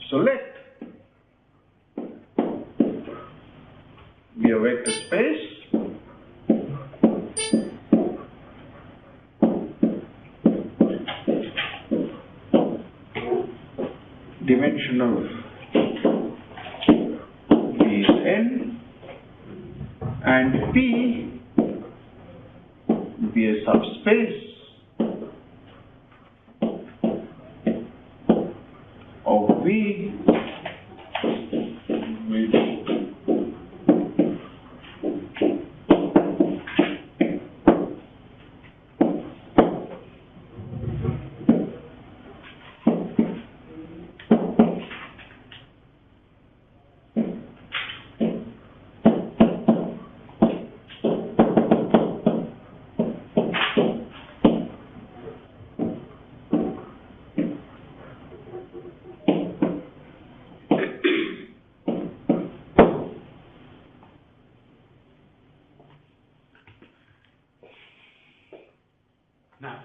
So let be a vector space dimension of V is n and P will be a subspace of V with now,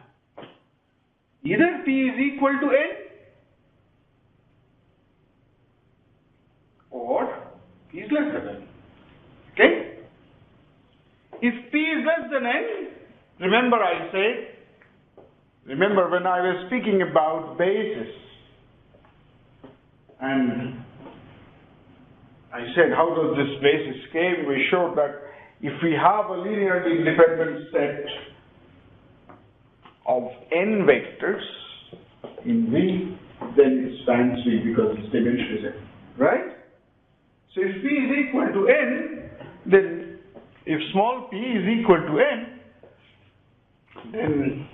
either P is equal to n or P is less than n. Okay? If P is less than n, remember when I was speaking about basis, and I said how does this basis came, we showed that if we have a linearly independent set of n vectors in V, then it spans V because its dimension is n, right? So if P is equal to n, then if small p is equal to n, then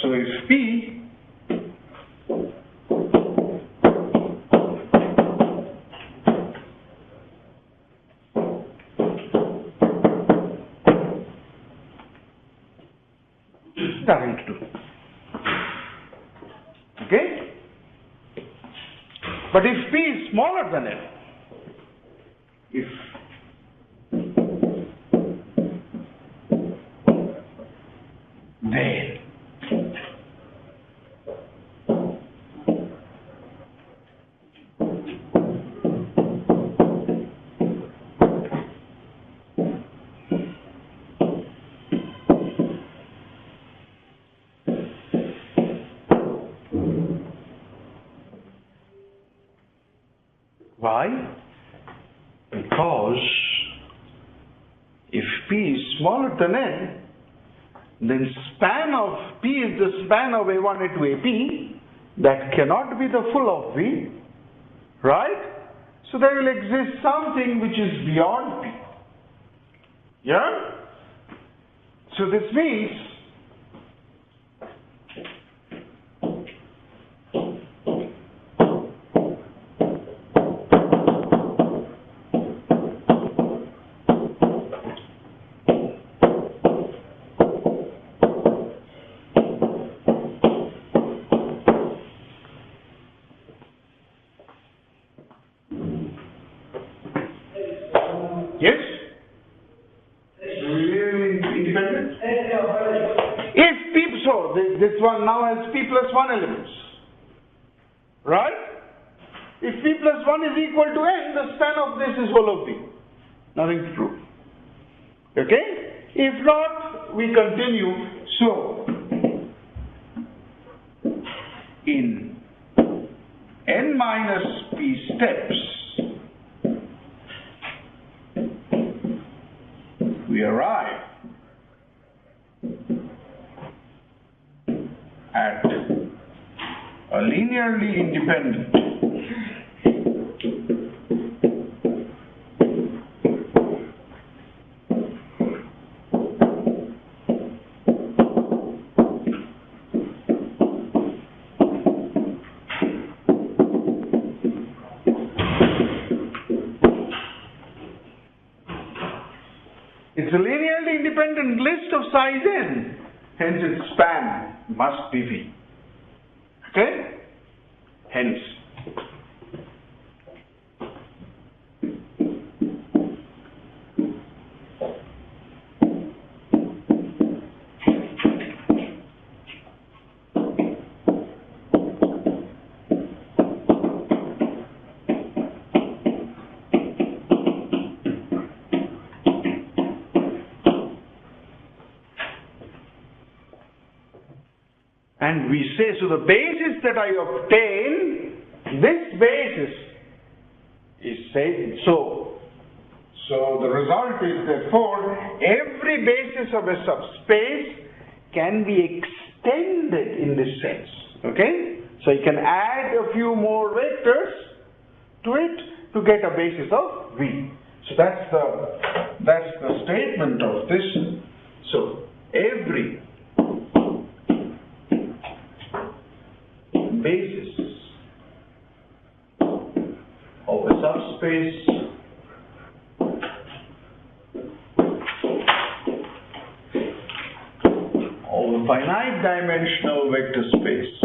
so if P nothing to do. Okay? But if P is smaller than n, if then why? Because if P is smaller than n, then span of P is the span of A1, A2, AP. That cannot be the full of V, right? So there will exist something which is beyond P. Yeah? So this means yes? Independent? If P, so this one now has P plus 1 elements, right? If P plus 1 is equal to n, the span of this is whole of V. Nothing to prove. Okay? If not, we continue. So, in n minus P steps, we arrive at a linearly independent it's a linearly independent list of size n, hence its span must be V. Okay? Hence, And we say, so the basis that I obtain, this basis is said so. So the result is therefore, every basis of a subspace can be extended in this sense. Okay? So you can add a few more vectors to it to get a basis of V. So that's the statement of this. So every basis of a subspace of a finite dimensional vector space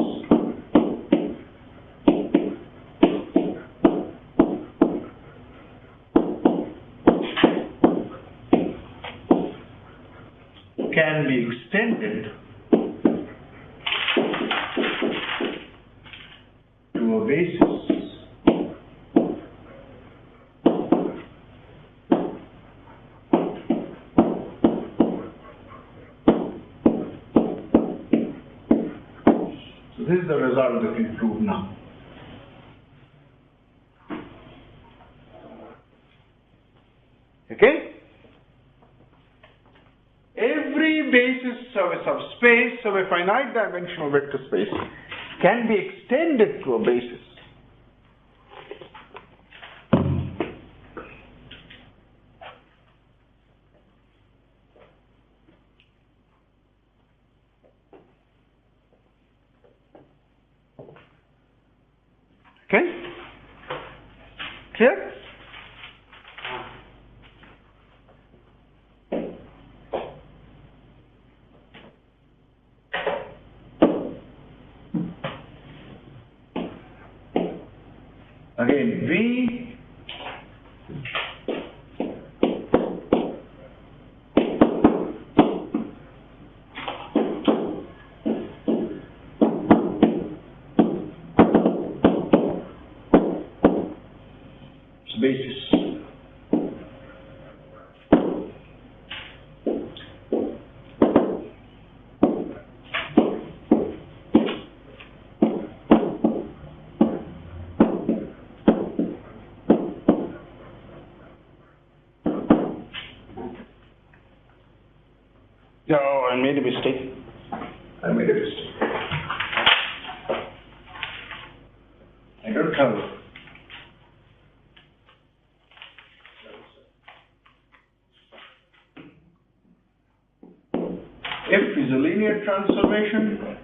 can be extended to a basis so this is the result that we prove now. Okay? Every basis of a subspace of a finite dimensional vector space can be extended to a basis. Okay? Clear? Again, V basis. No, I made a mistake. I don't have F is a linear transformation.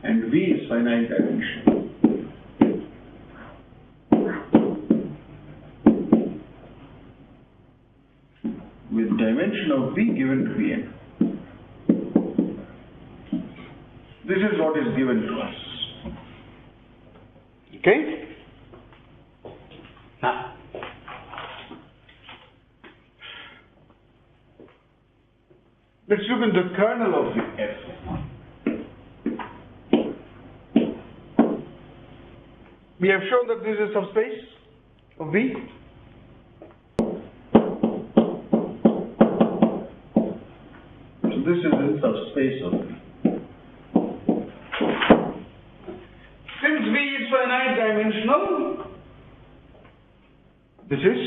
And V is finite dimension. With dimension of V given to Vn. This is what is given to us. Okay? Now, let's look at the kernel of F. We have shown that this is a subspace of V. This is in subspace of V. Since V is finite dimensional, this is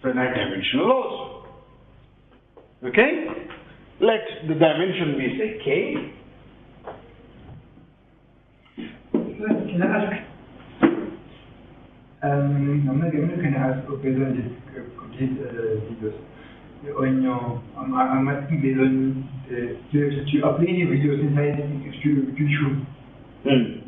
finite dimensional also. Okay? Let the dimension be, say, K. Can I ask? I'm not going to ask for complete videos. I'm asking based on tu as appelé les vidéos synthèse que tu joues. And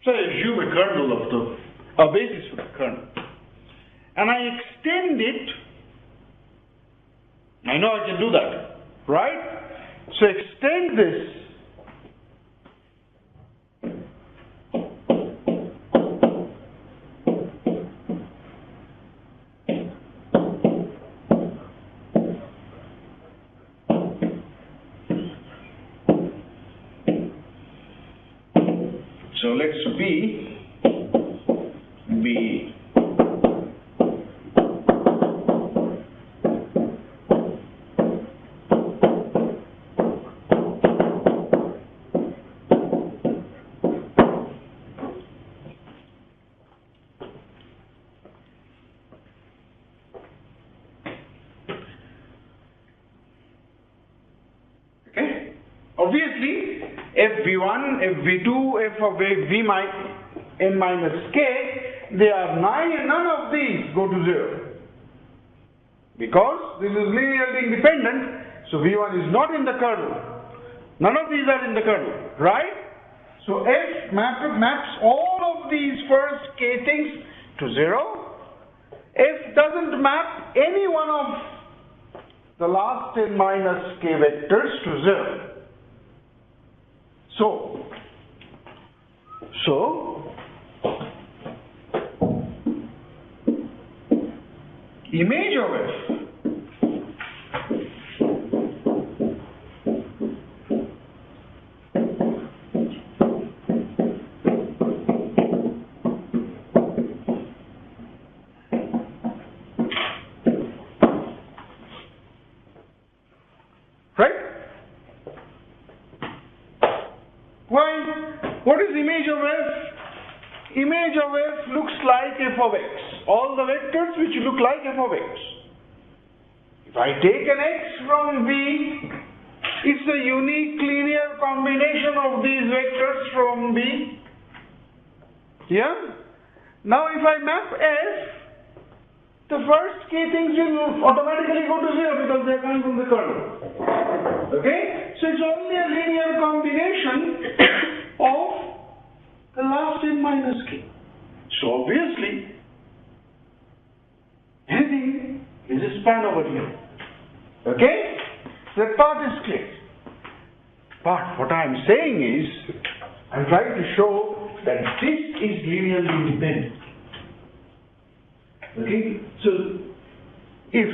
So I assume a kernel of a basis for the kernel. And I extend it. I know I can do that, right? So extend this. So let's B. Okay? Obviously, FV1, FV2, F of V n minus k, they are none of these go to 0. Because this is linearly independent, so V1 is not in the kernel. None of these are in the kernel, right? So F maps all of these first k things to 0. F doesn't map any one of the last n minus k vectors to 0. So image of F right? Why? What is image of F? Image of F looks like f of x. All the vectors which look like f of x. If I take an x from V, it's a unique linear combination of these vectors from V. Yeah? Now if I map F, the first k things will automatically go to 0 because they are coming from the kernel. Okay? So it's only a linear combination of the last n minus k. So obviously, anything is a span over here. Okay? That part is clear. But what I am saying is, I am trying to show that this is linearly independent. Okay? So, if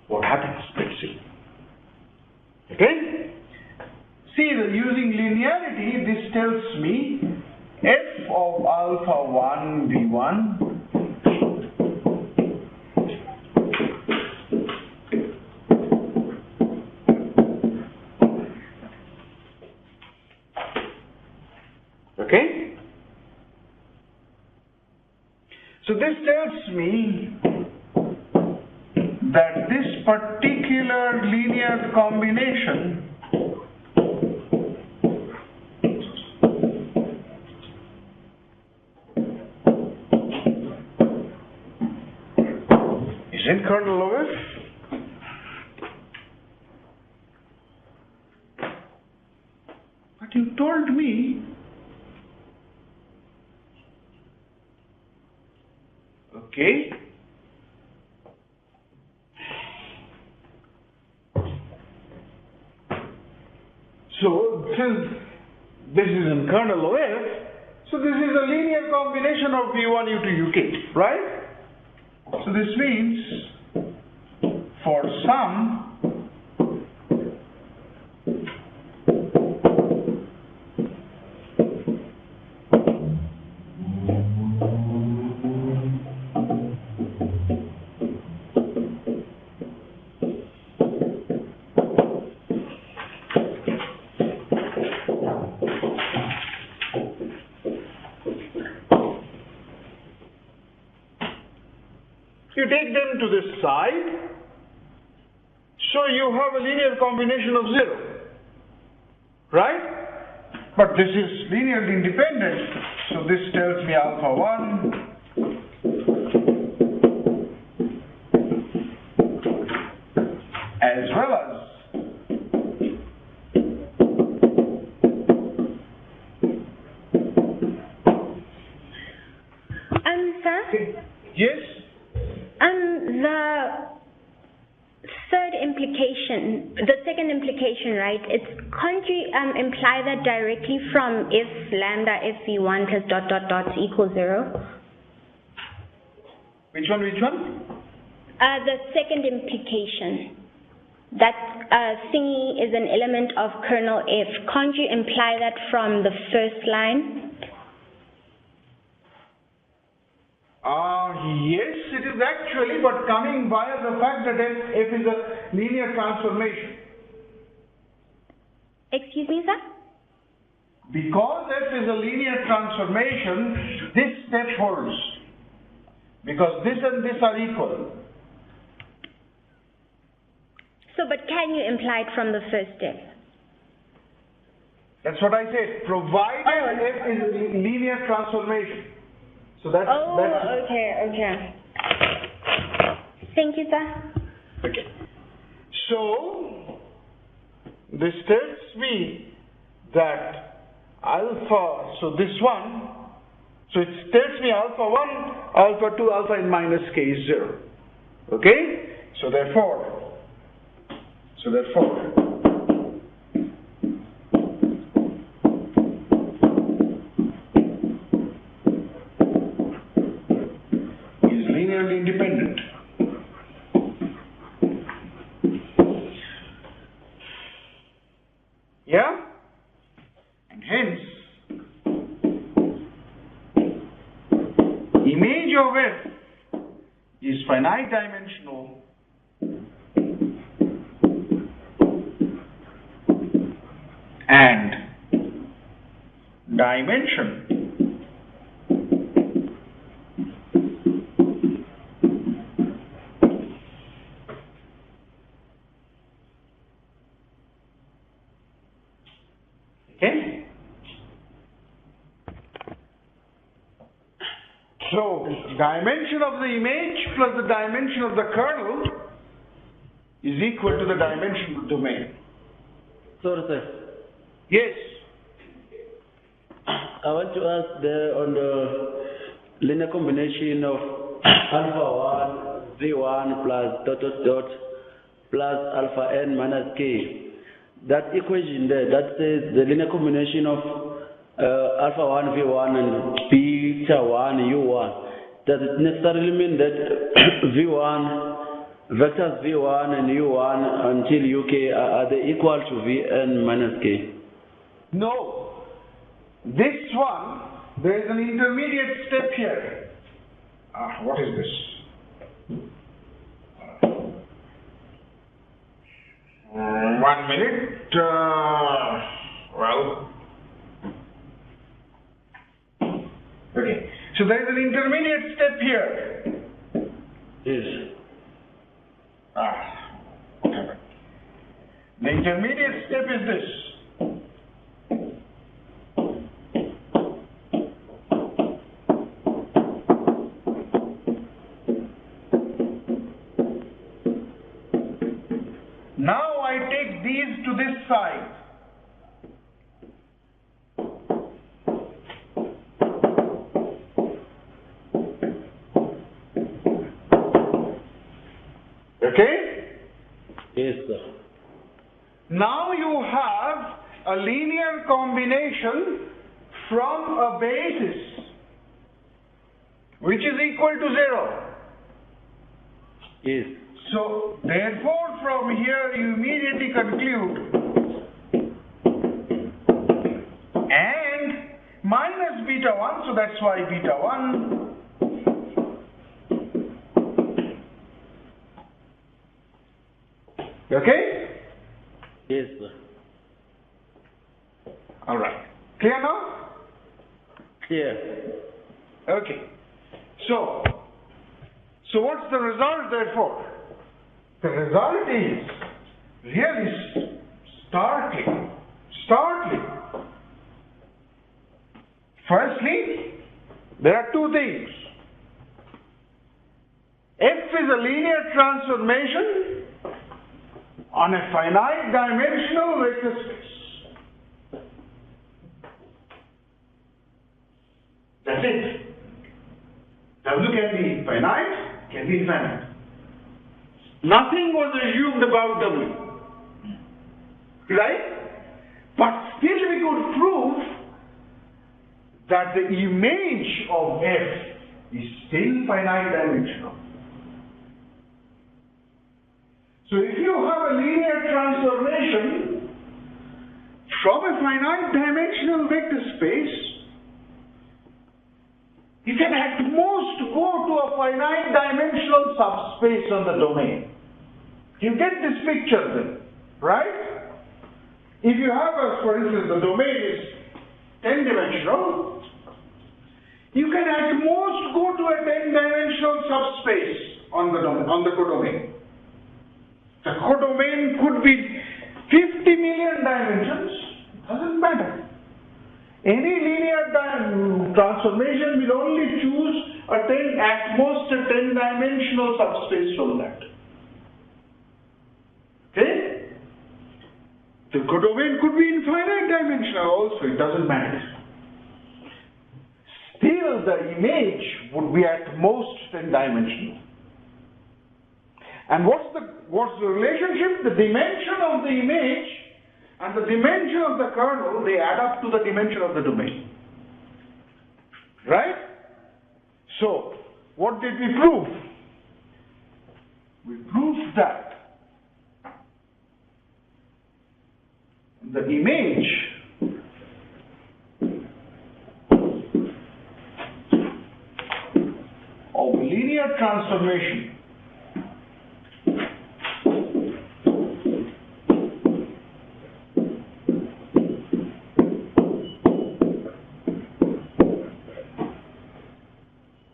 what happens, let's see. Okay? See, using linearity, this tells me f of alpha 1 v1 okay? So this tells me that this particular linear combination is in kernel of F. But you told me okay. So since this is in kernel of F, so this is a linear combination of V1 U to UK, right? So this means for some you take them to this side, so you have a linear combination of 0, right? but this is linearly independent, so this tells me alpha 1 as well as sir? yes? The second implication, right? Can't you imply that directly from if lambda fv1 plus dot dot dot equals 0? Which one? The second implication, that thingy is an element of kernel F. Can't you imply that from the first line? Yes, it is actually, but coming via the fact that f is a linear transformation. Excuse me, sir? Because f is a linear transformation, this step holds. Because this and this are equal. So, but can you imply it from the first step? That's what I said. Provided f is a linear transformation. So that's... okay. Thank you, sir. Okay. So, this tells me that alpha, so this one, so it tells me alpha 1, alpha 2, alpha n minus k is 0. Okay? So therefore, is linearly independent. Yeah? And hence, image of f is finite dimensional and dimension okay. So dimension of the image plus the dimension of the kernel is equal to the dimension of the domain. Sorry, sir. Yes. I want to ask on the linear combination of alpha 1 v1 plus dot dot dot plus alpha n minus k. That equation there, that says the linear combination of alpha 1 v1 and beta 1 u1. Does it necessarily mean that v1 vectors v1 and u1 until uk are they equal to vn minus k? No. This one, there is an intermediate step here. What is this? 1 minute. Well. Okay. So there is an intermediate step here. Yes. Whatever. The intermediate step is this. Now I take these to this side. Okay? Yes, sir. Now you have a linear combination from a basis which is equal to 0. Yes. So, therefore, from here you immediately conclude and minus beta 1, so that's why beta 1 okay? Yes, sir. Alright. Clear now? Clear. Okay. So what's the result therefore? The result is really startling. Firstly, there are two things. F is a linear transformation on a finite dimensional vector space. That's it. W can be finite, can be infinite. Nothing was assumed about W. Right? But still we could prove that the image of F is still finite dimensional. So if you have a linear transformation from a finite dimensional vector space, you can at most go to a finite dimensional subspace on the domain. You get this picture then, right? If you have for instance, the domain is 10-dimensional, you can at most go to a 10-dimensional subspace on the codomain. The codomain could be 50 million dimensions, doesn't matter. Any linear transformation will only choose at most a 10-dimensional subspace from that. Okay? The codomain could be infinite dimensional also, it doesn't matter. Still the image would be at most 10-dimensional. And what's the relationship? The dimension of the image and the dimension of the kernel, they add up to the dimension of the domain. Right? So, what did we prove? We proved that the image of linear transformation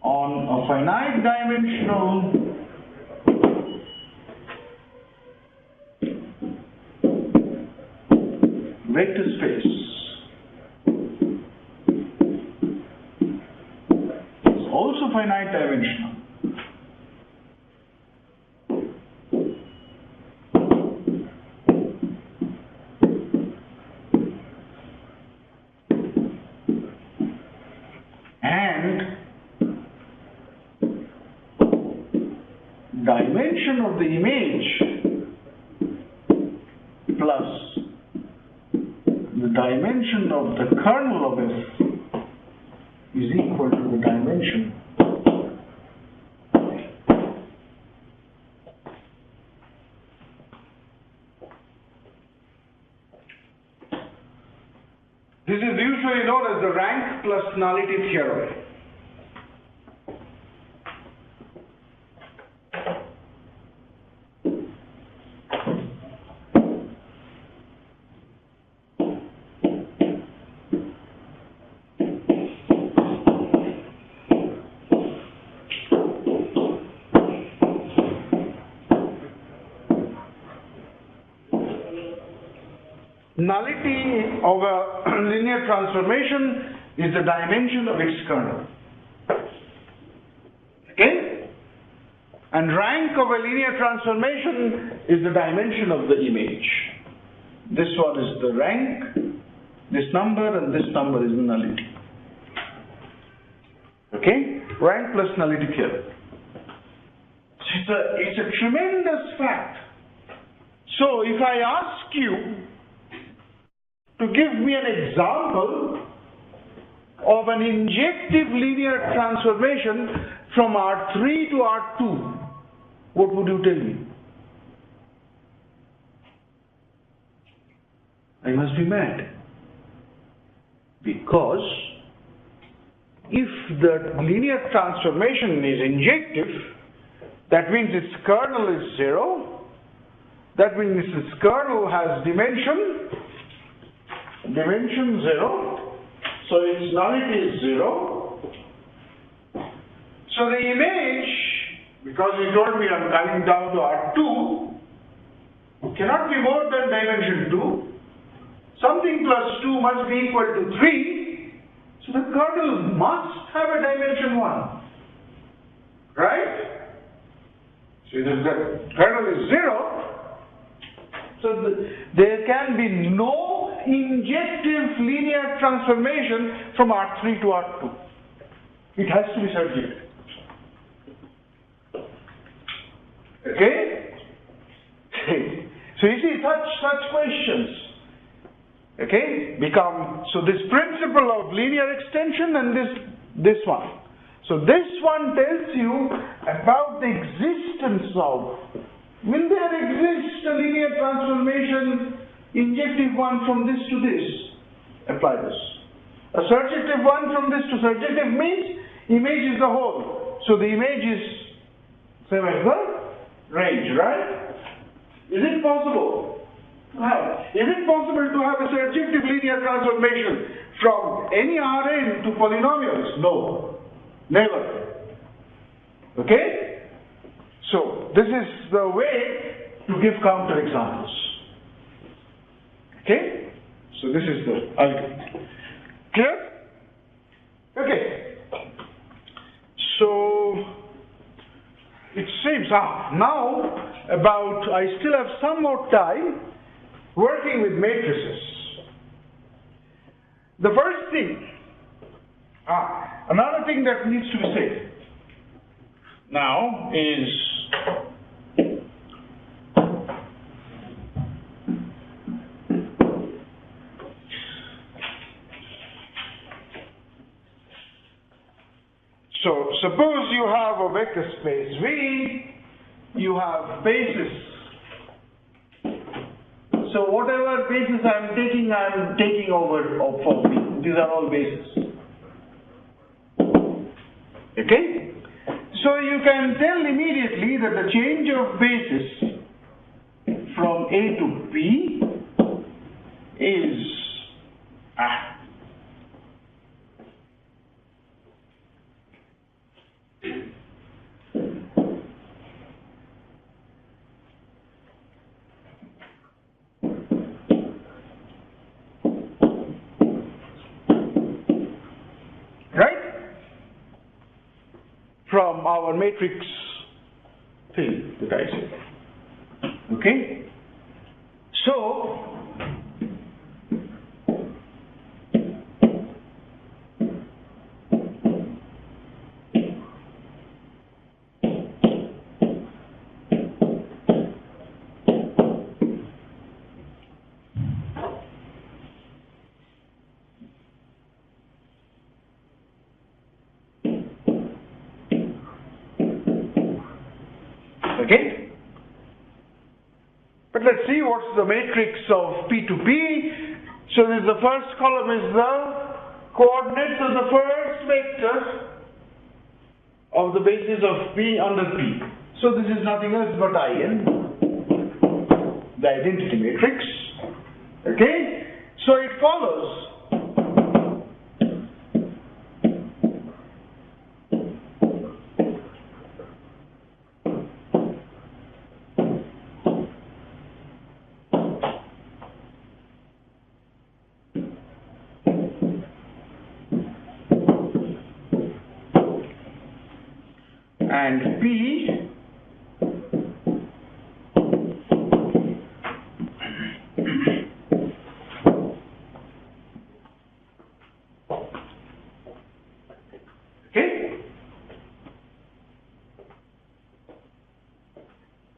on a finite dimensional vector space is also finite dimensional. And dimension of the image plus the dimension of the kernel of F is equal to the dimension . This is usually known as the rank plus nullity theorem. Nullity of a linear transformation is the dimension of its kernel. Okay? And rank of a linear transformation is the dimension of the image. This one is the rank, this number, and this number is the nullity. Okay? Rank plus nullity theorem. So it's a tremendous fact. So if I ask you to give me an example of an injective linear transformation from R3 to R2, what would you tell me? I must be mad. Because if the linear transformation is injective, that means its kernel is 0. That means its kernel has dimension 0, so its nullity is 0. So the image, because you told me I'm coming down to R2, cannot be more than dimension 2. Something plus 2 must be equal to 3, so the kernel 1. Right? So if the kernel is 0, so there can be no injective linear transformation from R3 to R2. It has to be surjective. Okay? So you see, such questions, okay, become, so this principle of linear extension and this one. So this one tells you about the existence of, will there exist a linear transformation, injective one from this to this? Apply this. A surjective one from this to surjective means image is the whole. So the image is same as the range, right? Is it possible to have? Is it possible to have a surjective linear transformation from any Rn to polynomials? No. Never. Okay? So, this is the way to give counterexamples. Okay? So, this is the argument. Clear? Okay. So, it seems, now, I still have some more time working with matrices. The first thing, another thing that needs to be said now is so suppose you have a vector space V, you have bases. So whatever bases I'm taking over for V. These are all bases. Okay? So you can tell immediately that the change of basis from A to B is from our matrix thing that I said. Okay? So, okay? But let's see what's the matrix of P to P. So this, the first column is the coordinates of the first vector of the basis of P under P. So this is nothing else but IN, the identity matrix. Okay? So it follows and P okay.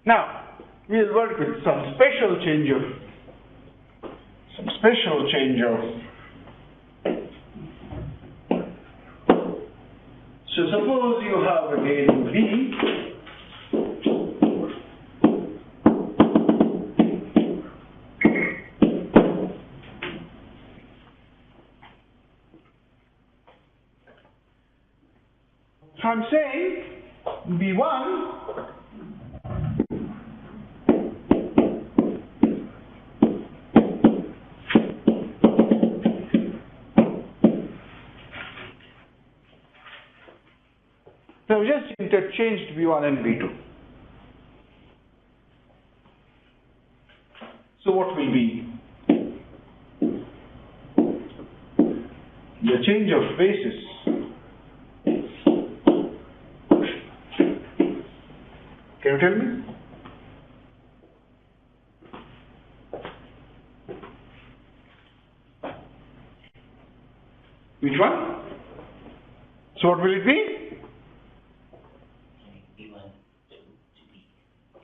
Now we'll work with some special change of so suppose you have again V so I'm saying V1 so we just interchanged V1 and V2. So what will be the change of basis Can you tell me? Which one? So what will it be?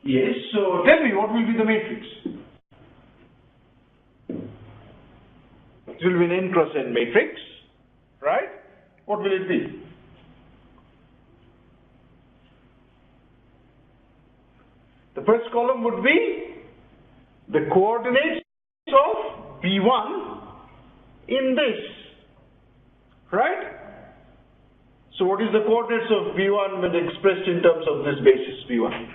Yes, so tell me what will be the matrix? It will be an n cross n matrix, right? What will it be? The first column would be the coordinates of B1 in this, right? So what is the coordinates of B1 when expressed in terms of this basis B1?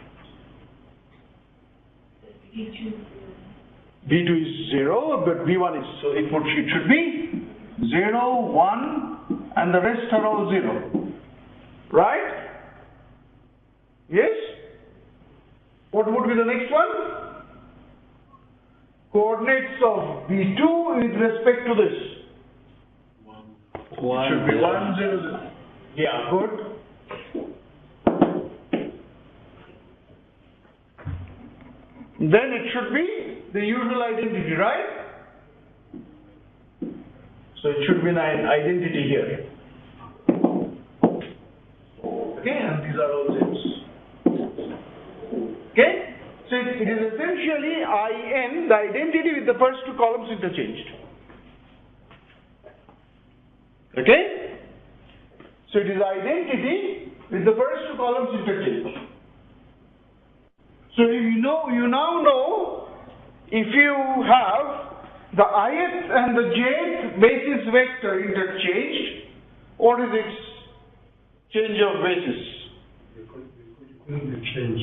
B2 is 0, but B1 is, so it should be 0, 1, and the rest are all 0. Right? Yes? What would be the next one? Coordinates of B2 with respect to this. 1, Should be 1, 0, 0. Yeah, good. Then it should be the usual identity, right? So it should be an identity here. Okay, and these are all zeros. Okay? So it is essentially IN, the identity with the first two columns interchanged. Okay? So it is identity with the first two columns interchanged. So you now know if you have the ith and the jth basis vector interchanged, what is its change of basis? Change.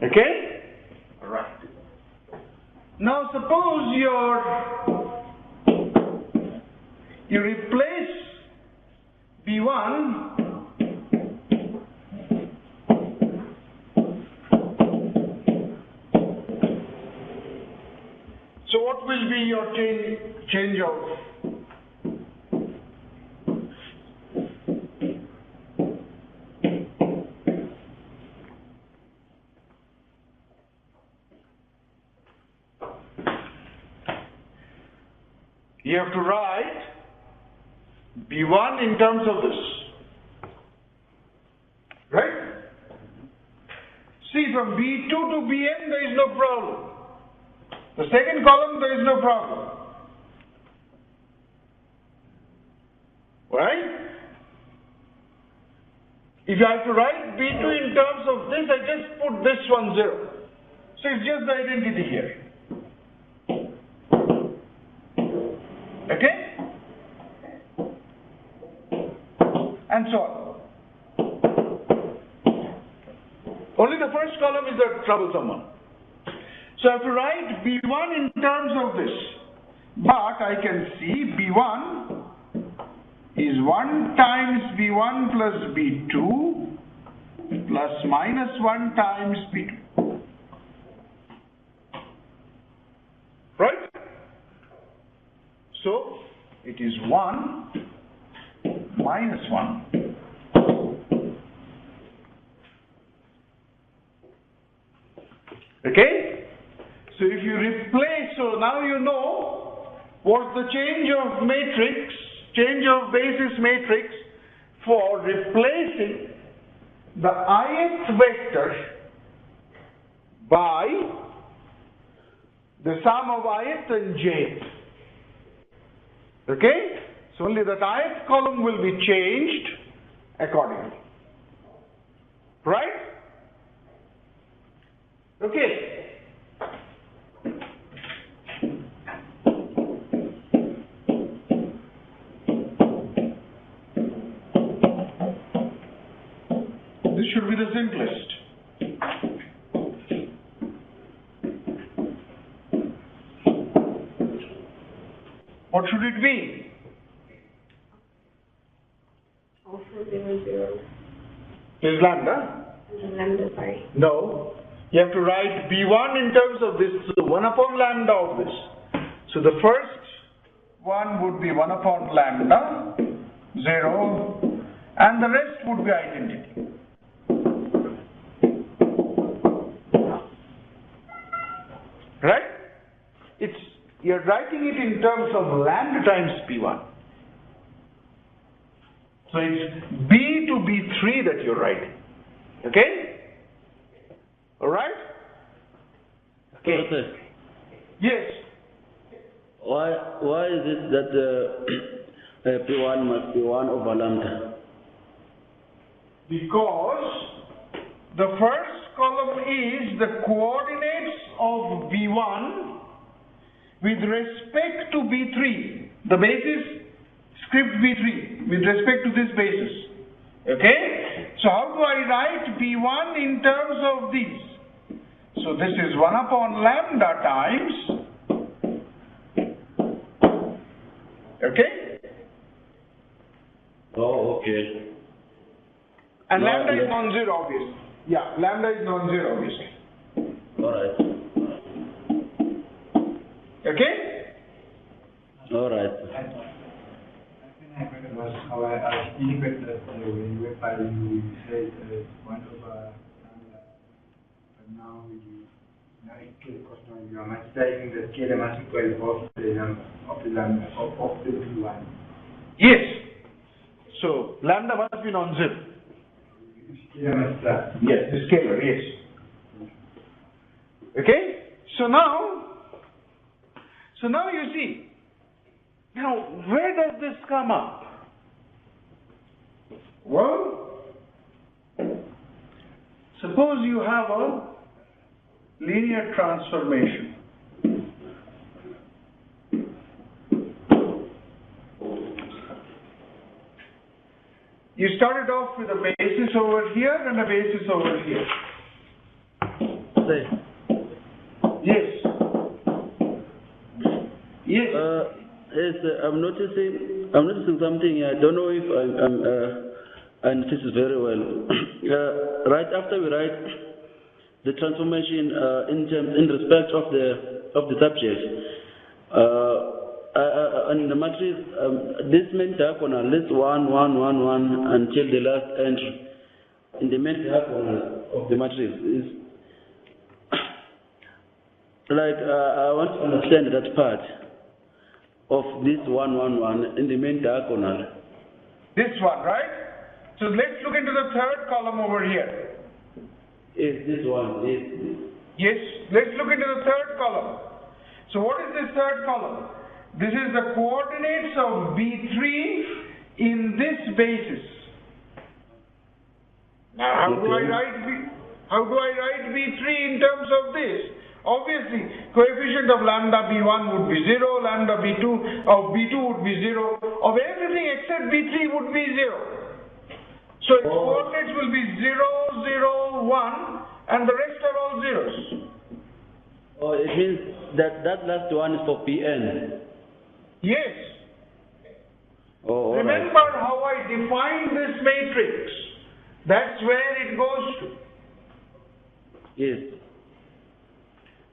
Okay? Alright. Now suppose you replace B1 so what will be your change of you have to write B1 in terms of this, right? See, from B2 to Bn there is no problem. The second column there is no problem, right? If I have to write B2 in terms of this, I just put this one 0. So it's just the identity here. Okay? And so on. Only the first column is the troublesome one. So I have to write B1 in terms of this. But I can see B1 is 1 times B1 plus B2 plus minus 1 times B2. Right? So it is 1 minus 1. Okay? So if you replace, so now you know what's the change of matrix, change of basis matrix for replacing the ith vector by the sum of ith and jth. Okay? So only that ith column will be changed accordingly. Right? Okay. This should be the simplest. What should it be? Also 0, 0. Is lambda? Lambda, sorry. No. You have to write B1 in terms of this, so 1 upon lambda of this. So the first one would be 1 upon lambda, 0, and the rest would be identity. Right? You're writing it in terms of lambda times P1. So it's B to B3 that you're writing. Okay? Alright? Okay. Okay. Yes. Why is it that P1 must be 1 over lambda? Because the first column is the coordinates of B1 with respect to B3. The basis, script B3, with respect to this basis. Okay? So how do I write B1 in terms of these? So this is 1 upon lambda times. Okay? Oh, okay. And No, lambda is yes. non-zero, obviously. Yeah, lambda is non-zero, obviously. Alright. Okay? Alright. I think was how I indicated that when you were filing, you said 1 over lambda, but now because now you are multiplying the scalar multiple of the P1. Yes. So lambda must be non-zero. Scalar multiply. Yes, the scalar, yes. Okay? So now you see, now where does this come up? Well, suppose you have a linear transformation. You started off with a basis over here and a basis over here. Say. Yes. Yes. Yes, I'm noticing something. I don't know if I notice it very well. Right after we write the transformation in respect of the subject, and the matrix, this main diagonal, this 1, 1, 1, 1 until the last entry in the main diagonal of the matrix is like I want to understand that part of this 1, 1, 1 in the main diagonal. This one, right? So let's look into the third column over here. Is this one? Yes, let's look into the third column. So what is this third column? This is the coordinates of B3 in this basis. Now how do I write B3 in terms of this? Obviously, coefficient of lambda B1 would be 0, lambda B2 of B2 would be 0, of everything except B3 would be 0. So its coordinates will be 0, 0, 1, and the rest are all zeros. Oh, it means that last one is for Pn. Yes. Oh, all Remember right. how I defined this matrix. That's where it goes to. Yes.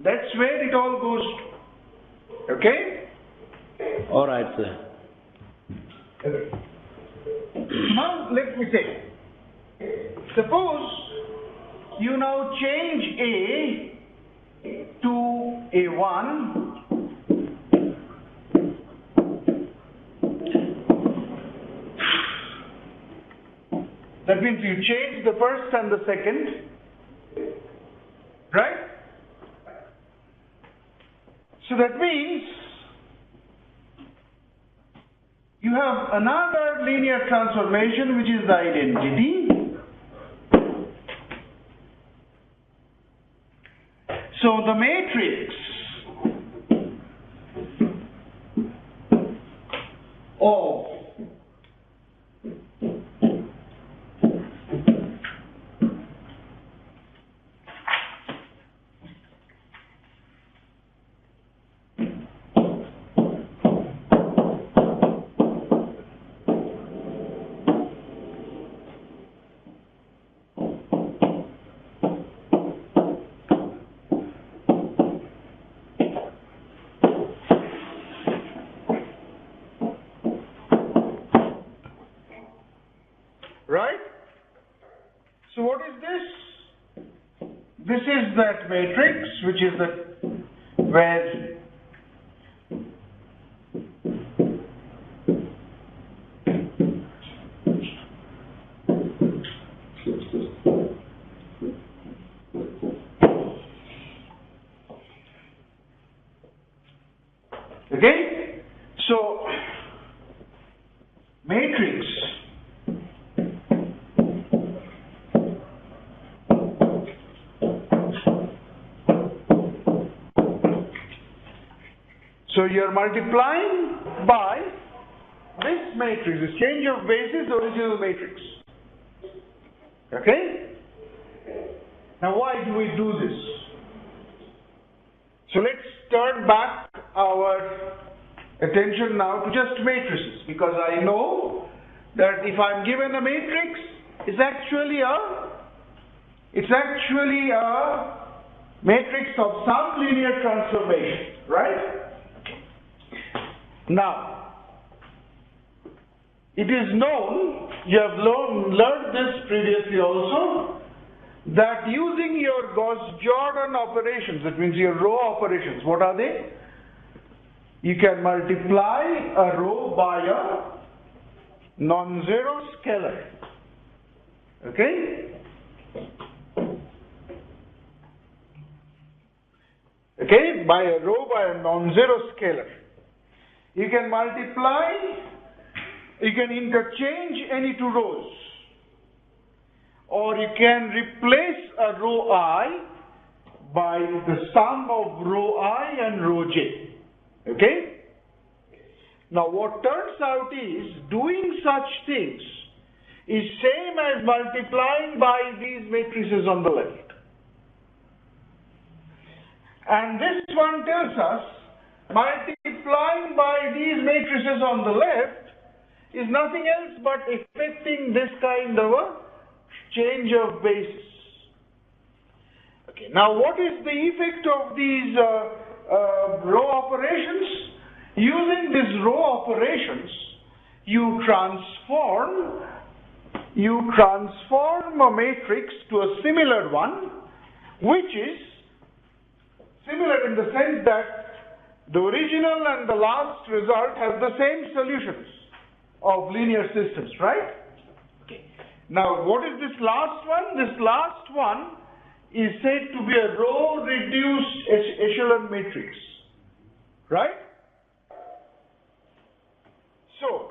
That's where it all goes to. Okay? All right, sir. Now, let me say, suppose you now change A to A1. That means you change the first and the second, right? So that means you have another linear transformation, which is the identity. So the matrix of right? So what is this? This is that matrix, which is the where okay, so matrix so you're multiplying by this matrix, this change of basis, the original matrix. Okay? Now why do we do this? So let's turn back our attention now to just matrices, because I know that if I'm given a matrix, it's actually a matrix of some linear transformation, right? Now, it is known, you have learned this previously also, that using your Gauss-Jordan operations, that means your row operations, what are they? You can multiply a row by a non-zero scalar. Okay? Okay, by a row by a non-zero scalar. You can multiply, you can interchange any two rows, or you can replace a row I by the sum of row I and row j. Okay? Now what turns out is, doing such things is same as multiplying by these matrices on the left. And this one tells us, multiplying by these matrices on the left is nothing else but effecting this kind of a change of basis. Okay, now what is the effect of these row operations? Using these row operations, you transform a matrix to a similar one, which is similar in the sense that the original and the last result have the same solutions of linear systems, right? Okay. Now, what is this last one? This last one is said to be a row-reduced echelon matrix, right? So,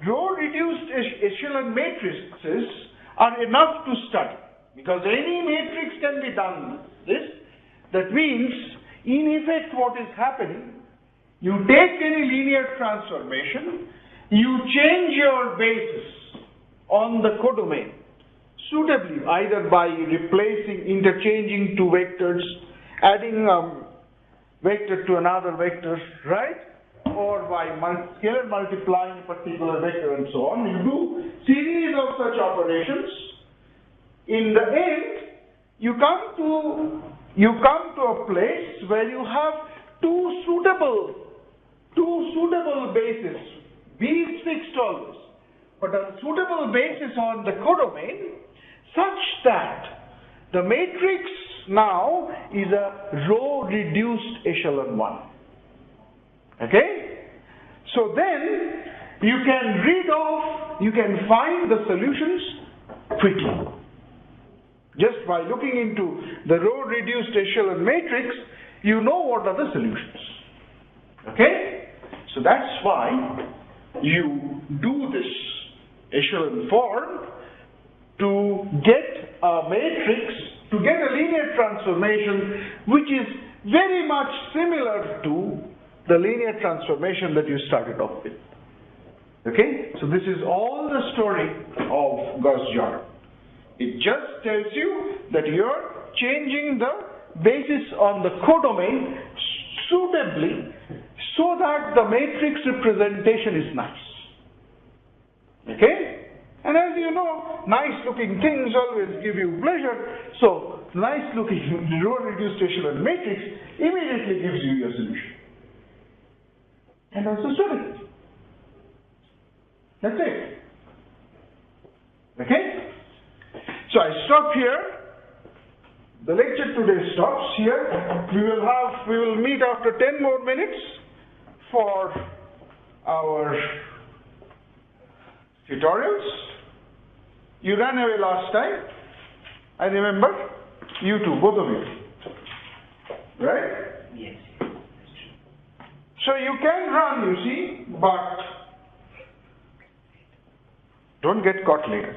row-reduced echelon matrices are enough to study, because any matrix can be done this. That means, in effect, what is happening, you take any linear transformation, you change your basis on the codomain suitably, either by interchanging two vectors, adding a vector to another vector, right? Or by scalar multiplying a particular vector and so on. You do series of such operations. In the end, you come to a place where you have two suitable bases. B is fixed always, but a suitable basis on the codomain such that the matrix now is a row-reduced echelon one. Okay? So then you can find the solutions quickly. Just by looking into the row-reduced echelon matrix, you know what are the solutions. Okay? So that's why you do this echelon form to get a matrix, to get a linear transformation which is very much similar to the linear transformation that you started off with. Okay? So this is all the story of Gauss-Jordan. It just tells you that you're changing the basis on the codomain suitably so that the matrix representation is nice. Okay? And as you know, nice looking things always give you pleasure. So, nice looking row-reduced echelon matrix immediately gives you your solution. And that's the story. That's it. Okay? So I stop here. the lecture today stops here. We will meet after 10 more minutes for our tutorials. You ran away last time, I remember. You too, both of you. Right? Yes. So you can run, you see, but don't get caught later.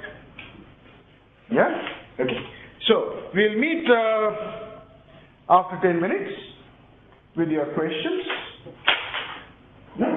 Yeah? Okay. So we'll meet after 10 minutes with your questions. Yeah?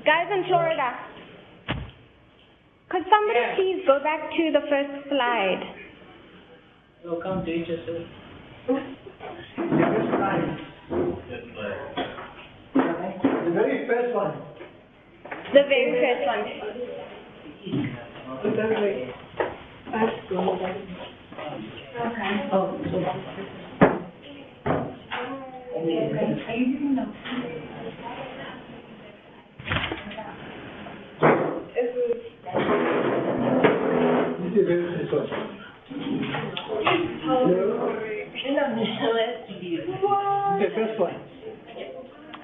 Guys in Florida, could somebody please go back to the first slide? You'll come to each other. The very first one. The very first one. The first one.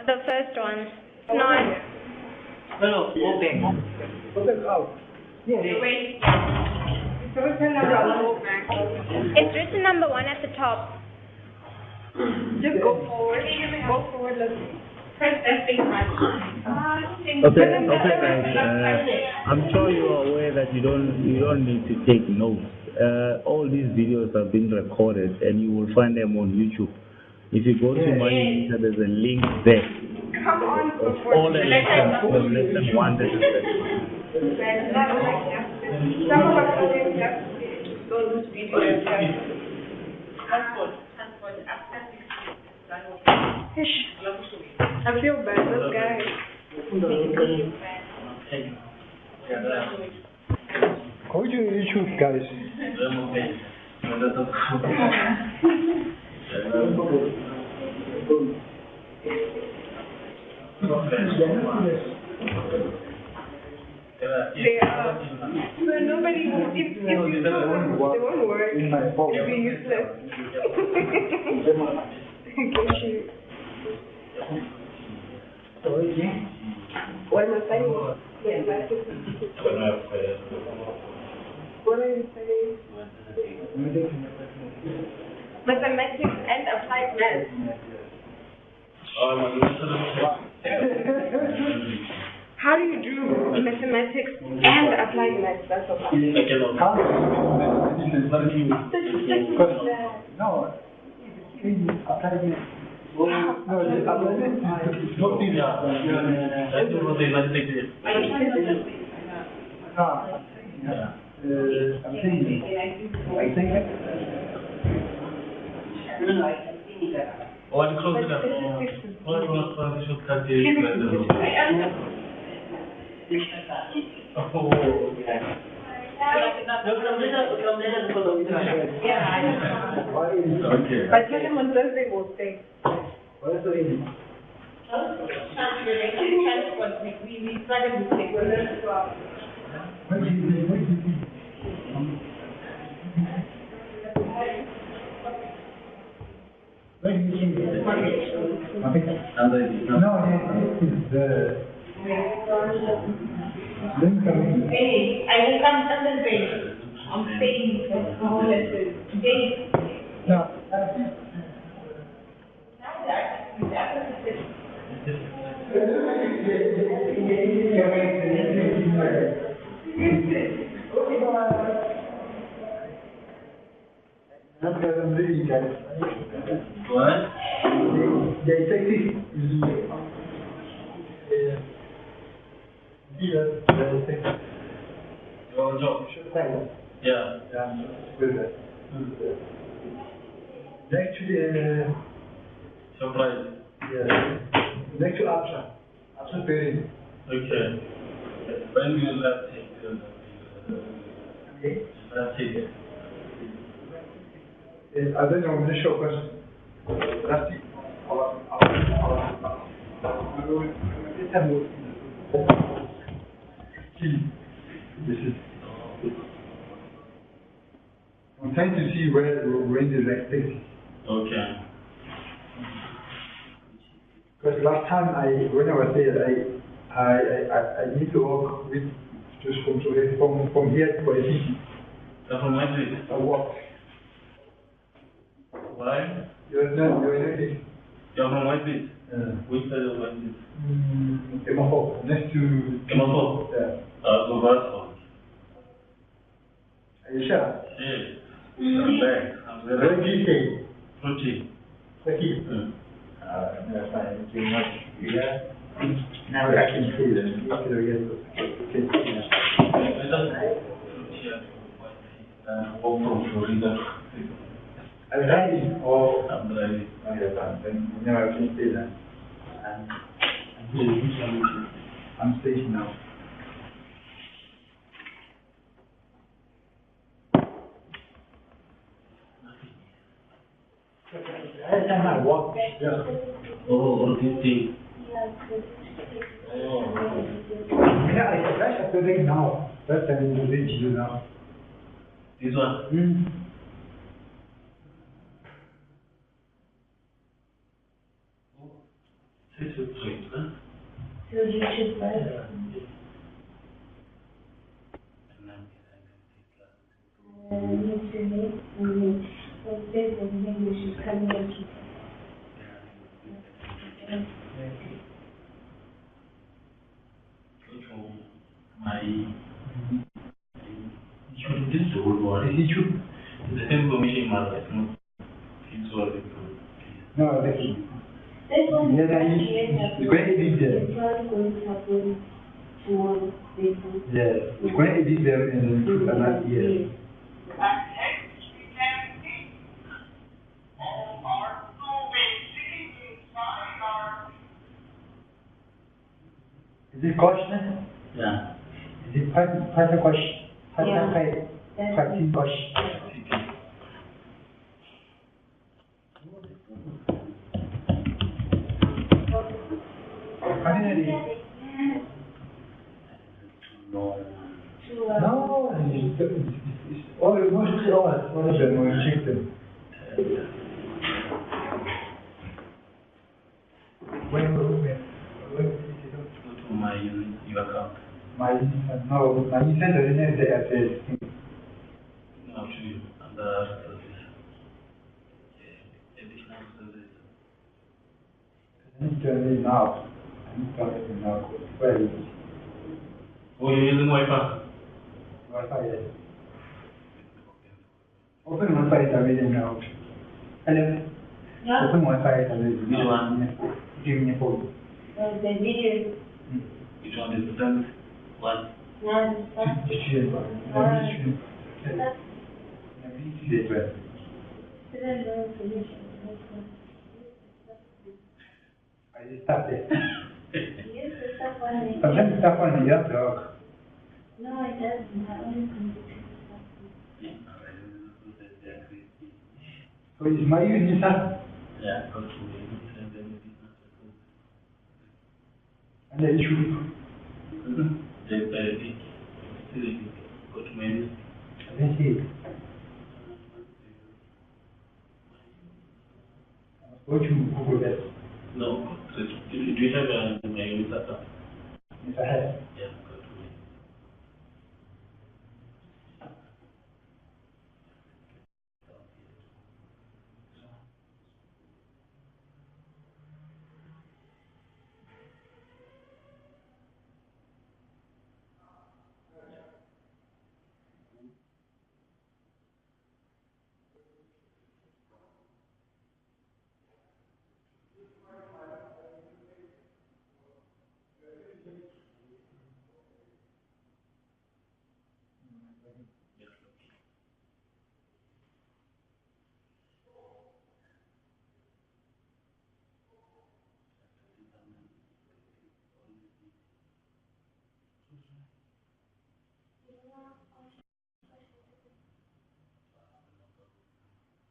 The first one. Not. No, open. Open out. Yes. It's written number 1 at the top. Just go forward. Go forward. Let's press F8. Okay, guys. I'm sure you are aware that you don't need to take notes. All these videos are being recorded, and you will find them on YouTube. If you go to my UNISA, there's a link there. Come on, Of all the lessons from lesson 1 to lesson some of us are going to have to go to this video. I feel bad, those guys. Go to YouTube, guys. They are. So nobody, if you do, they won't work. It'll be useless. What am I saying? What are you saying? Mathematics and applied math. How do you do mathematics and applied math? That's what I'm No, applied math. No, But tell them on Thursday we'll stay. what is the reason? We started with the Hey, I will come Thursday. I'm staying for the whole lesson. Today. No. What? They say this. Yeah. Next to Surprise. next to Absha. After pairing. Okay. When do you last take last take it? I don't know, I'm not sure question. Last week, this is. I'm trying to see where the next thing. Okay. Because last time when I was there, I need to work with just from here to the city. From where is it? I walk. Why? You're not You're from where is it? Which side of where is it? Emaho, next to. Emaho? Yeah. So that's Are you sure? yes. I'm back. I'm Where very do you stay? fruity. Lucky. That's fine. Too much. Yeah. Now I can see them. After we get okay. I don't fruity and walk from Florida. I'm driving. Oh. I'm driving. Okay, fine. Then now I can see them. I'm here. I'm safe now. Every time I walk, just. Oh, okay. Oh. Yeah, I have to do now. That's what I'm going to do now. This one? Hmm. This is sweet, huh? So you should buy it. English is coming out. This is a good one. Is it true? The same commission market, no? It's all the No, that's it. This one Yeah, it's going to be there. It's not going to happen tomorrow. Yeah, it's going to be there in another year. Is it Ghosh then? yeah. Is it Python Ghosh? Python Ghosh. No, it's almost 2 hours. One of them will check them. When Go to my your account. my UNISA doesn't have the address. No, to you. And the service. Additional service. I need to tell me now. I need to tell me now. Where is it? Oh, you're using Wi-Fi? Wi-Fi, yes. Open Wi-Fi is available now. Hello? Yeah. Open Wi-Fi is available. Which one? Give me a phone. The video. Which one is the service? What? No, I just stopped it. Yes, it's up on the. Sometimes it's up on the other dog. No, it doesn't. I only computer. So is my UNISA Yeah, go to UNISA and then and then you should go to menu. I didn't see it. Go to Google that. No, do you have my UNISA account? Yes, I have. Yeah, go to menu.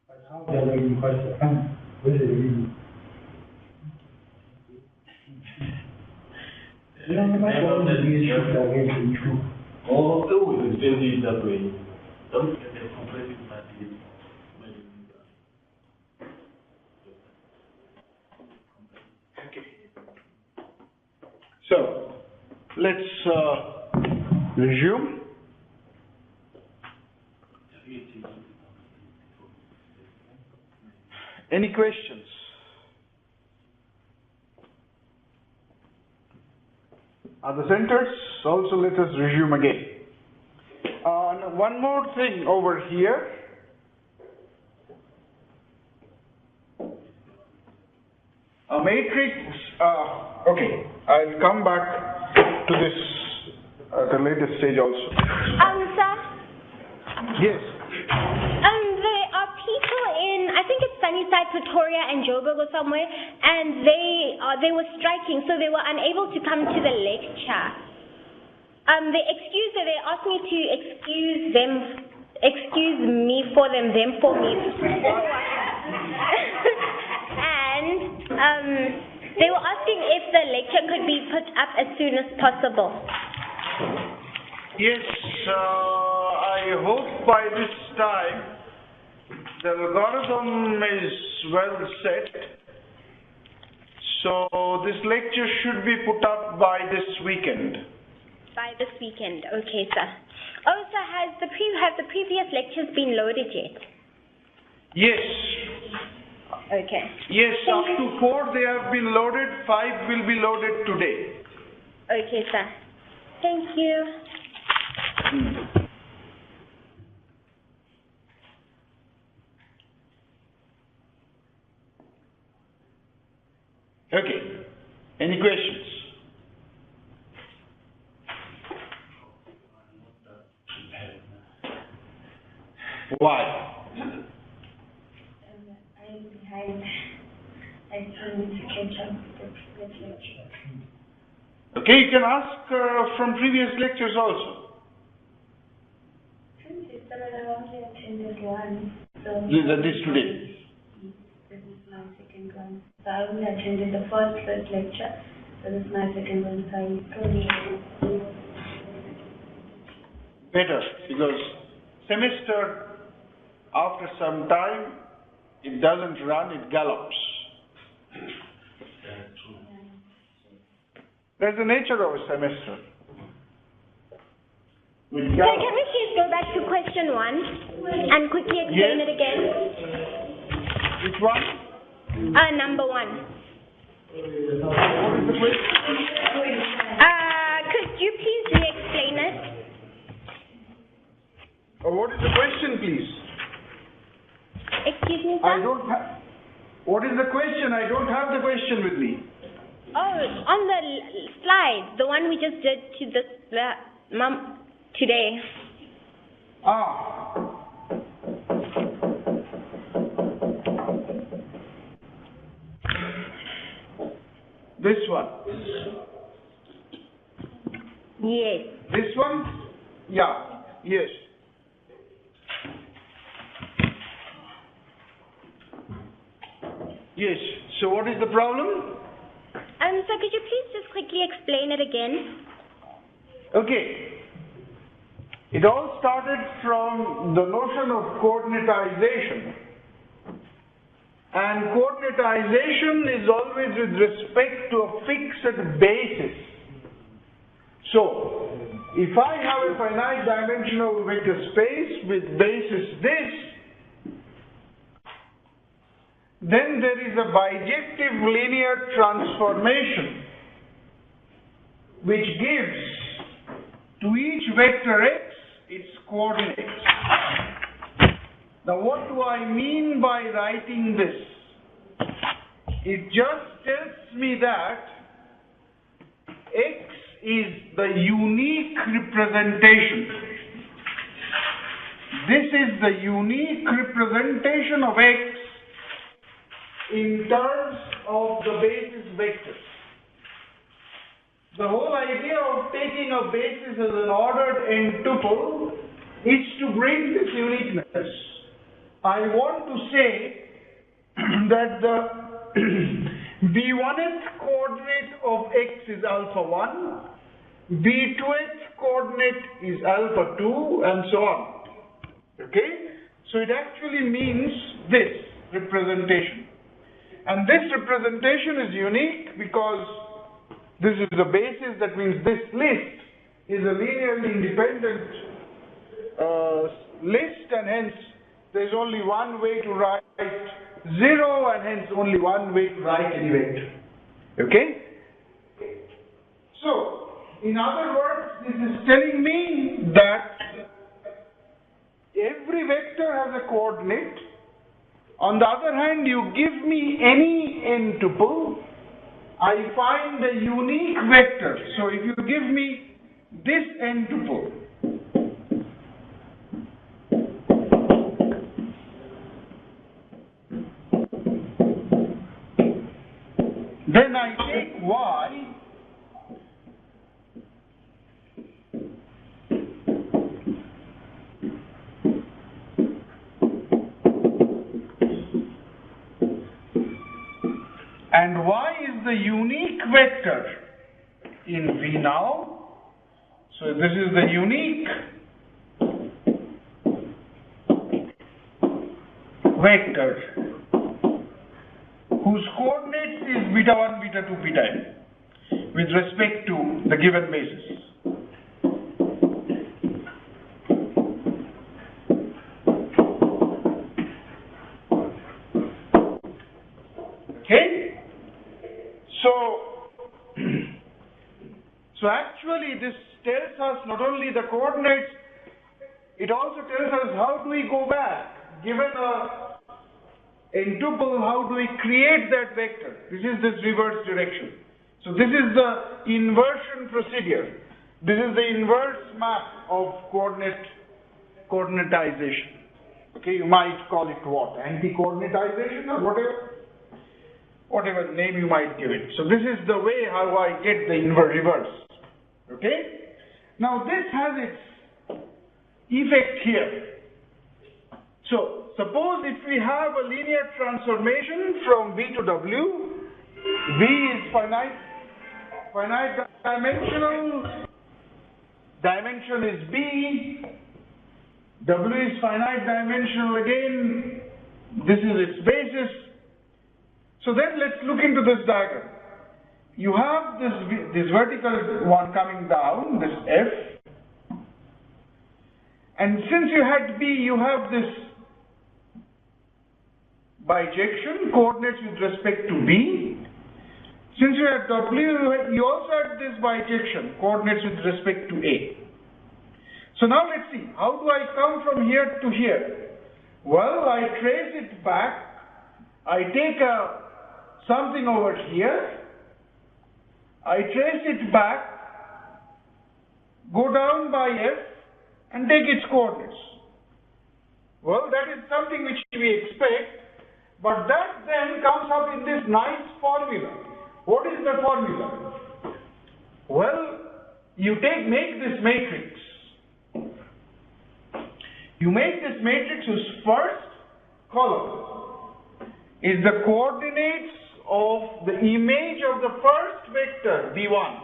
But how they are going to where they really? Oh, it's very that way. Don't get a compressive party. So, let's resume. Any questions? Are the centers? Also, let us resume again. One more thing over here. A matrix, okay, I'll come back to this at a later stage also. Sir? Yes. There are people in, I think it's Sunnyside, Pretoria, and Joburg or somewhere, and they were striking, so they were unable to come to the lecture. They asked me to excuse me for them for me. And they were asking if the lecture could be put up as soon as possible. Yes, I hope by this time the algorithm is well set. So this lecture should be put up by this weekend. By this weekend, okay, sir. Oh, so have the previous lectures been loaded yet? Yes. Okay. Yes, up to 4 they have been loaded, 5 will be loaded today. Okay, sir. Thank you. Okay. Any questions? Why? I'm behind. I still need to catch up with the previous lecture. Okay, you can ask from previous lectures also. Since you said I only attended one, so This today. this is my second one. So I only attended the first lecture, so this is my second one. So I probably Better, because semester, after some time, it doesn't run, it gallops. That's the nature of a semester. So can we please go back to question 1 and quickly explain it again? Which one? Number 1. What is the question? Could you please re-explain it? What is the question, please? Excuse me, sir? What is the question? I don't have the question with me. Oh, on the slide, the one we just did to this today. This one. Yes. This one? Yeah. Yes. Yes. So what is the problem? So could you please just quickly explain it again? Okay. It all started from the notion of coordinatization. And coordinatization is always with respect to a fixed basis. So, if I have a finite dimensional vector space with basis this, then there is a bijective linear transformation which gives to each vector x its coordinates. Now what do I mean by writing this? It just tells me that x is the unique representation. This is the unique representation of x in terms of the basis vectors. The whole idea of taking a basis as an ordered n tuple is to bring this uniqueness. I want to say that the B1th coordinate of x is alpha 1, B2th coordinate is alpha 2, and so on. Okay? So it actually means this representation. And this representation is unique because this is the basis, that means this list is a linearly independent list, and hence there is only one way to write 0, and hence only one way to write any vector. Okay? So, in other words, this is telling me that every vector has a coordinate. On the other hand, you give me any n tuple, I find a unique vector. So if you give me this n tuple, then I take y, and y is the unique vector in V now. So this is the unique vector whose coordinates is beta 1, beta 2, beta n with respect to the given basis. Okay? So actually this tells us not only the coordinates, it also tells us how do we go back. Given a n tuple, how do we create that vector? This is this reverse direction. So this is the inversion procedure. This is the inverse map of coordinatization. Okay, you might call it what? Anti-coordinatization or whatever name you might give it. So this is the way how I get the reverse. Okay? Now this has its effect here. So suppose if we have a linear transformation from V to W, V is finite dimensional, dimension is B, W is finite dimensional again, this is its basis. So then let's look into this diagram. You have this vertical one coming down, this F, and since you had B, you have this bijection, coordinates with respect to B. Since you had W, you also had this bijection, coordinates with respect to A. So now let's see, how do I come from here to here? Well, I trace it back, I take something over here, I trace it back, go down by F, and take its coordinates. Well, that is something which we expect, but that then comes up in this nice formula. What is the formula? Well, you make this matrix. You make this matrix whose first column is the coordinates of the image of the first vector B1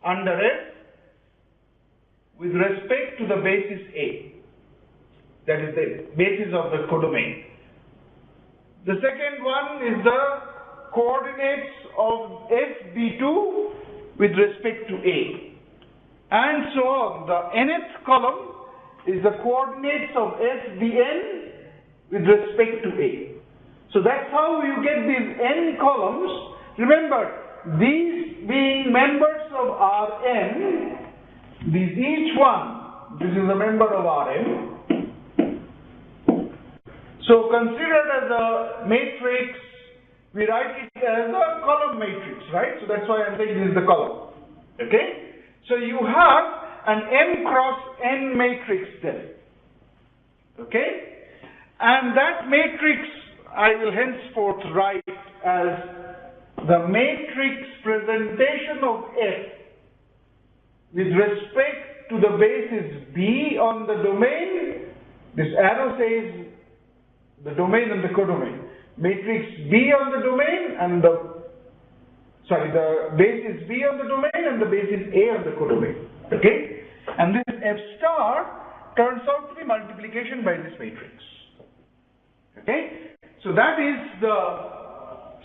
under F with respect to the basis A. That is the basis of the codomain. The second one is the coordinates of FB2 with respect to A. And so on. The nth column is the coordinates of FBN with respect to A. So that's how you get these n columns. Remember, these being members of Rn, each one, this is a member of Rn. So considered as a matrix, we write it as a column matrix, right? So that's why I'm saying this is the column. Okay? So you have an m cross n matrix then. Okay? And that matrix I will henceforth write as the matrix presentation of F with respect to the basis B on the domain. This arrow says the domain and the codomain. Matrix B on the domain and the base is B on the domain and the base is A on the codomain. Okay? And this F star turns out to be multiplication by this matrix. Okay? So that is the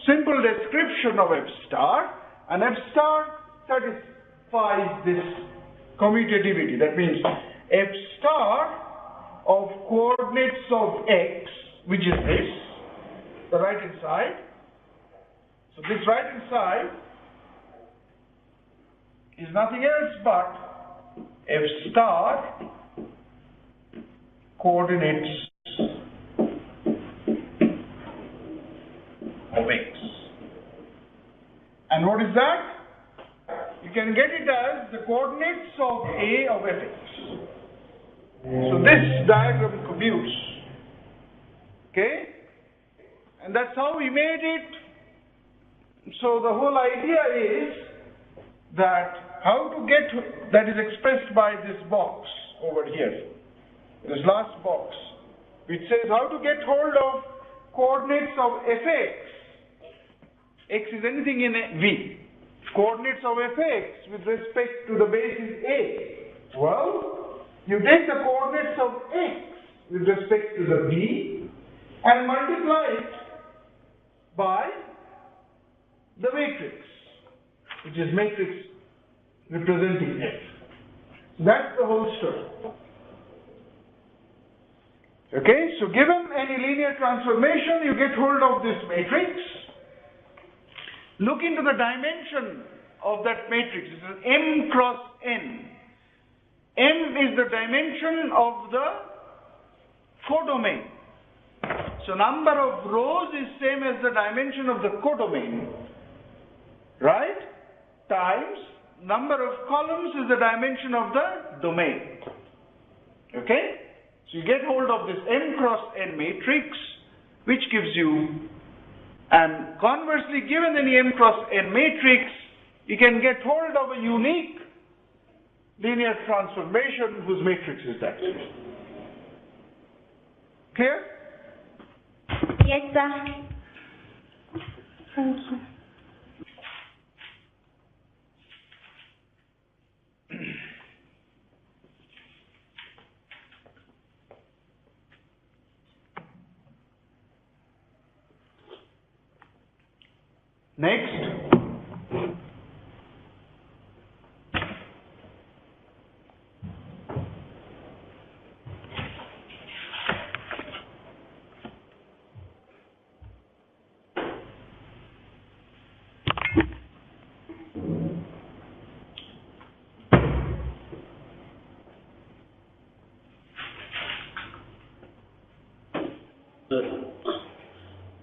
simple description of F star, and F star satisfies this commutativity. That means F star of coordinates of X, which is this, the right hand side. So this right hand side is nothing else but F star coordinates of X. And what is that? You can get it as the coordinates of A of Fx. So this diagram commutes. Okay? And that's how we made it. So the whole idea is that how to get, that is expressed by this box over here, this last box, which says how to get hold of coordinates of Fx. X is anything in V. Coordinates of Fx with respect to the basis A. Well, you take the coordinates of X with respect to the V and multiply it by the matrix, which is matrix representing F. That's the whole story. Okay, so given any linear transformation, you get hold of this matrix. Look into the dimension of that matrix. It is M cross N. M is the dimension of the codomain. So number of rows is same as the dimension of the codomain, right? Times number of columns is the dimension of the domain. Okay? So you get hold of this M cross N matrix, which gives you, and conversely, given any M cross N matrix, you can get hold of a unique linear transformation whose matrix is that. Clear? Yes, sir. Thank you. Next.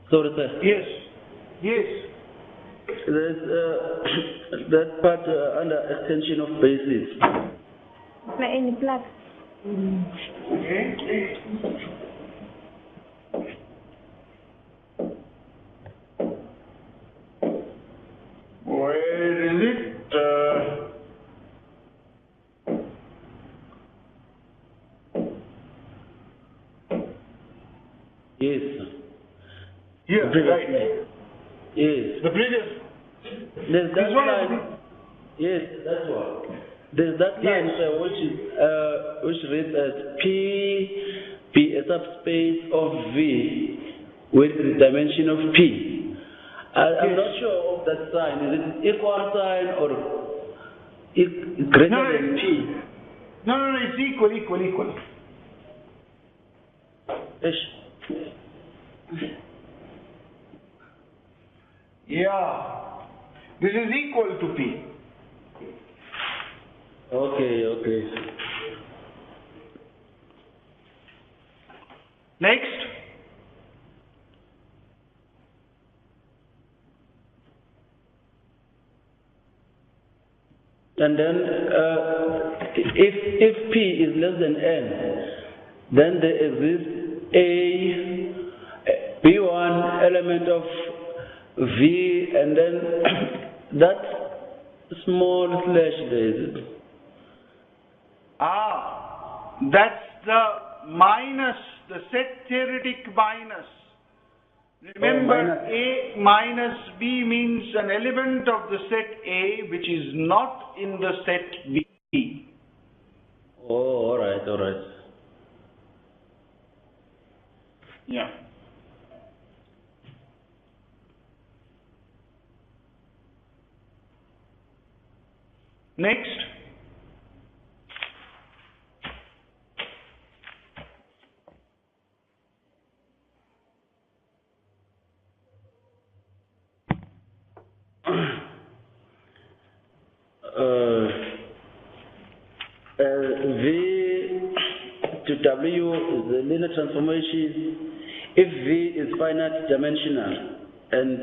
Sorry, sir. Yes. Yes. There's that part under extension of basis. In black. Okay. Where is it? Yes. Here, right. Yes. The previous. There's that This one line. Yes, that's one. There's that line which reads as P a subspace of V with the dimension of P. I'm not sure of that sign. Is it equal sign or greater than P? No, it's equal. Ish. Yeah. This is equal to P. Okay. Next. And then if P is less than N, then there exists a P1 element of V, and then that small slash there is it. That's the minus, the set theoretic minus. Remember, A minus B means an element of the set A which is not in the set B. Oh, all right, all right. Yeah. Next. V to W is the linear transformation if V is finite dimensional and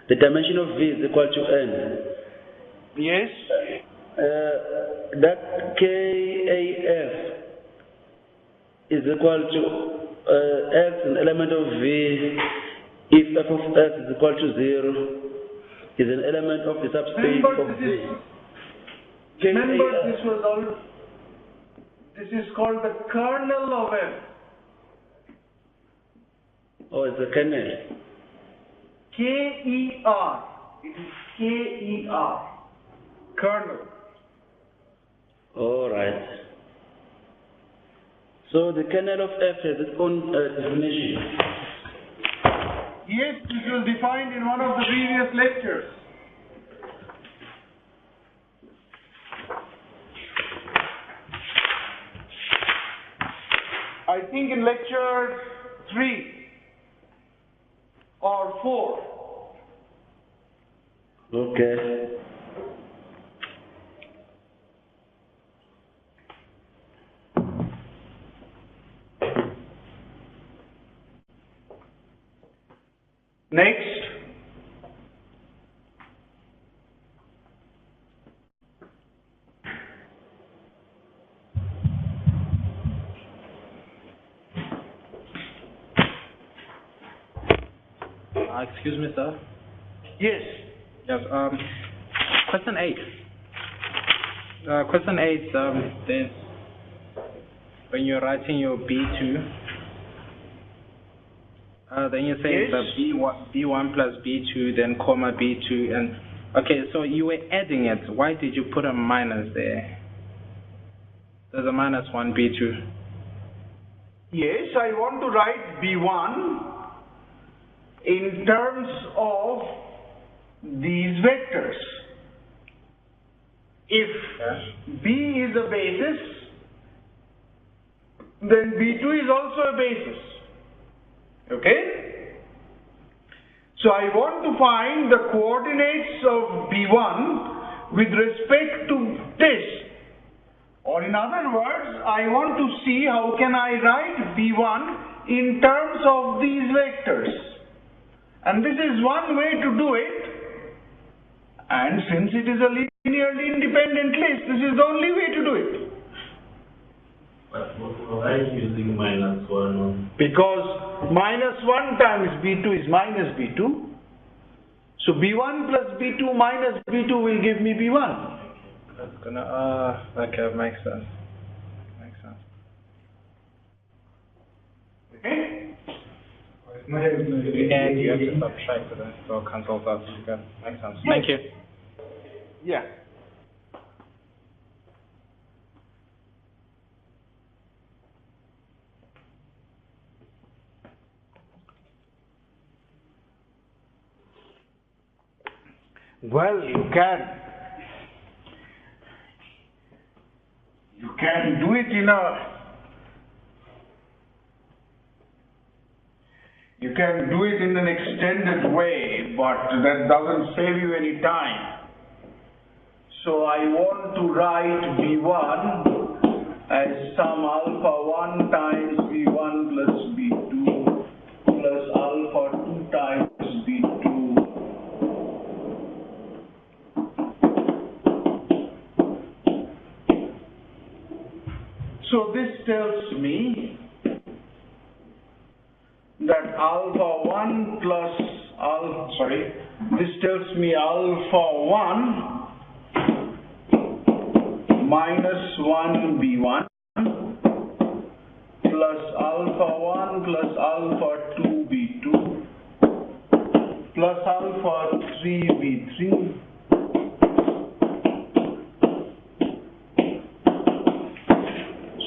the dimension of V is equal to n. Yes. That KAF is equal to X, an element of V, if f of x is equal to 0, is an element of the subspace of V. Remember, this is called the kernel of F. Oh, it's a kernel. K-E-R. It is K-E-R. Kernel. All right. So the kernel of F has its own definition. Yes, this was defined in one of the previous lectures. I think in lecture 3 or 4. Okay. Next. Excuse me, sir. Yes. Yes. Question 8. Question 8. There's when you're writing your B2. Then you say Yes. B1 plus B2, then comma B2, and okay. So you were adding it. Why did you put a minus there? There's a minus 1 B2. Yes, I want to write B1 in terms of these vectors. If B is a basis, then B2 is also a basis. Okay? So I want to find the coordinates of B1 with respect to this. Or in other words, I want to see how can I write B1 in terms of these vectors. And this is one way to do it. And since it is a linearly independent list, this is the only way to do it. But why are you using minus 1? Because minus 1 times B2 is minus B2. So B1 plus B2 minus B2 will give me B1. That's gonna, okay, makes sense. Makes sense. Okay? And you have to subtract it, so cancel that. Okay, makes sense. Thank you. Yeah. Well, you can do it in an extended way, but that doesn't save you any time. So I want to write B1 as some alpha 1 times B1 plus B2 plus alpha 2 times B2. So this tells me that alpha 1 plus this tells me alpha 1 minus 1 B1 plus alpha 1 plus alpha 2 B2 plus alpha 3 B3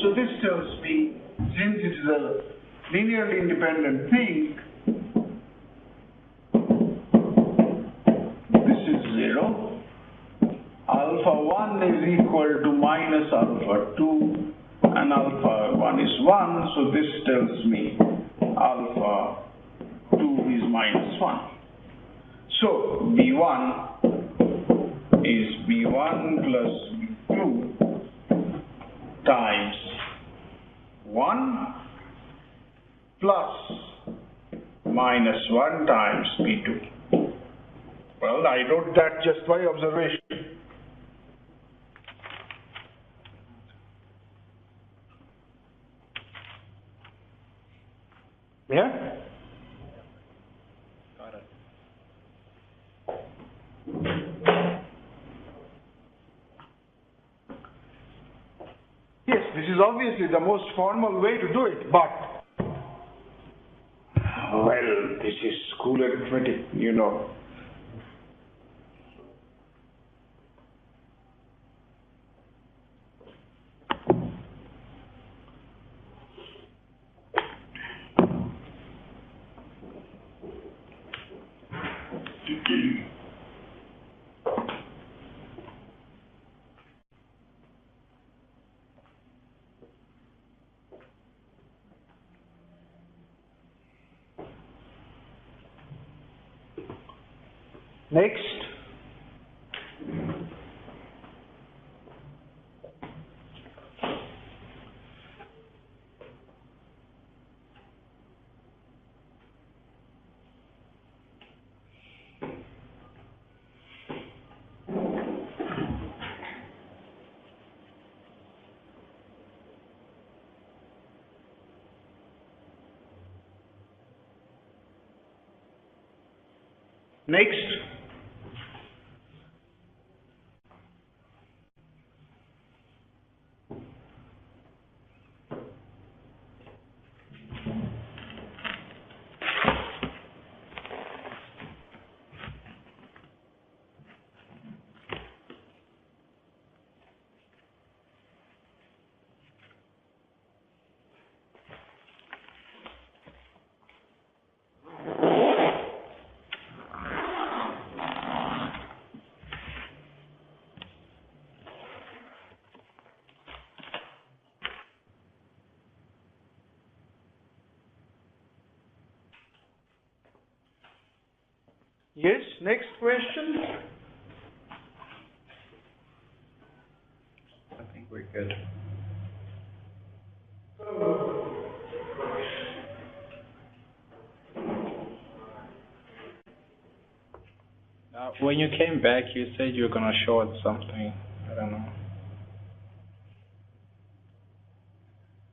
so this tells me, since it is a linearly independent thing, this is 0. Alpha 1 is equal to minus alpha 2 and alpha 1 is 1, so this tells me alpha 2 is minus 1. So B1 is B1 plus B2 times 1 plus minus 1 times B2. Well, I wrote that just by observation. Yeah? Got it. Yes, this is obviously the most formal way to do it, but well, this is school arithmetic, you know. Next. Next. Yes, next question. I think we're good. When you came back, you said you were going to show us something. I don't know.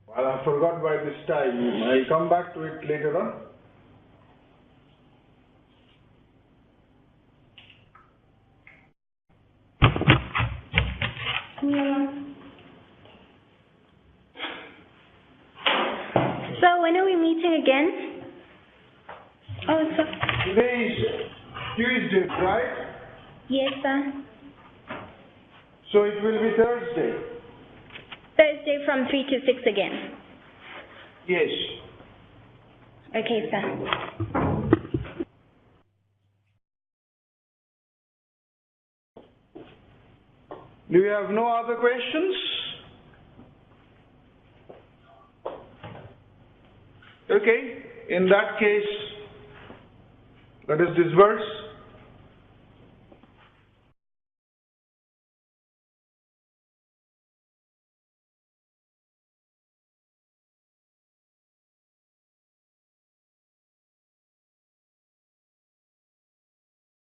Well, I forgot by this time. I'll come back to it later on. So when are we meeting again? Oh, so Today is Tuesday, right? yes, sir. So it will be Thursday. Thursday from 3 to 6 again. Yes. Okay, sir. Do you have no other questions? Okay, in that case, let us disperse.